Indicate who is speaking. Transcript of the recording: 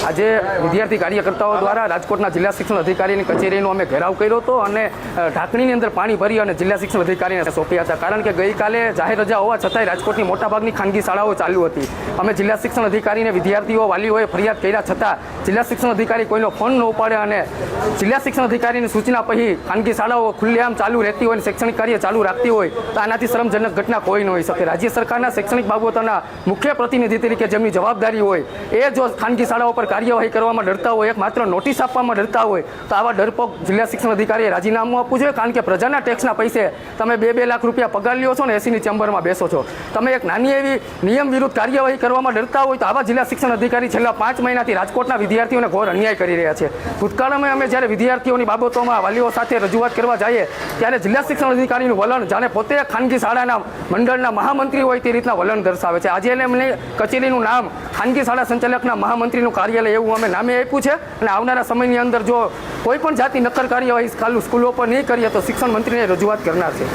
Speaker 1: આજે વિદ્યાર્થી કાર્યકર્તાઓ દ્વારા રાજકોટના જિલ્લા શિક્ષણ અધિકારીની કચેરીનો અમે ઘેરાવ કર્યો હતો અને ઢાંકણીની અંદર પાણી ભરી અને જિલ્લા શિક્ષણ અધિકારીને સોંપ્યા હતા. કારણ કે ગઈકાલે જાહેર રજા હોવા છતાંય રાજકોટની મોટાભાગની ખાનગી શાળાઓ ચાલુ હતી. અમે જિલ્લા શિક્ષણ અધિકારીને વિદ્યાર્થીઓ વાલીઓએ ફરિયાદ કર્યા છતાં જિલ્લા શિક્ષણ અધિકારી કોઈનો ફોન ન ઉપાડે અને જિલ્લા શિક્ષણ અધિકારીની સૂચના પછી ખાનગી શાળાઓ ખુલ્લેઆમ ચાલુ રહેતી હોય અને શૈક્ષણિક કાર્ય ચાલુ રાખતી હોય તો આનાથી શરમજનક ઘટના કોઈ ન હોઈ શકે. રાજ્ય સરકારના શૈક્ષણિક બાબતોના મુખ્ય પ્રતિનિધિ તરીકે જેમની જવાબદારી હોય એ જો ખાનગી શાળાઓ પર કાર્યવાહી કરવામાં ડરતા હોય, એક માત્ર નોટિસ આપવામાં ડરતા હોય તો આવા ડરપોક જિલ્લા શિક્ષણ અધિકારીએ રાજીનામું આપવું જોઈએ. કારણ કે પ્રજાના ટેક્સના પૈસે તમે 2-2 લાખ રૂપિયા પગાર લ્યો છો ને એસીની ચેમ્બરમાં બેસો છો. તમે એક નાની એવી નિયમ વિરુદ્ધ કાર્યવાહી કરવામાં ડરતા હોય તો આવા જિલ્લા શિક્ષણ અધિકારી છેલ્લા 5 મહિનાથી રાજકોટના વિદ્યાર્થીઓને ઘોર અન્યાય કરી રહ્યા છે. ભૂતકાળમાં અમે જ્યારે વિદ્યાર્થીઓની બાબતોમાં વાલીઓ સાથે રજૂઆત કરવા જઈએ ત્યારે જિલ્લા શિક્ષણ અધિકારીનું વલણ જાણે પોતે ખાનગી શાળાના મંડળના મહામંત્રી હોય તે રીતના વલણ દર્શાવે છે. આજે એમને કચેરીનું નામ ખાનગી શાળા સંચાલકના મહામંત્રીનું કાર્યાલય એવું અમે નામે આપ્યું છે અને આવનારા સમયની અંદર જો કોઈ પણ જાતિ નક્કર કાર્યવાહી સ્કૂલો પર નહીં કરીએ તો શિક્ષણ મંત્રીને રજૂઆત કરનાર છે.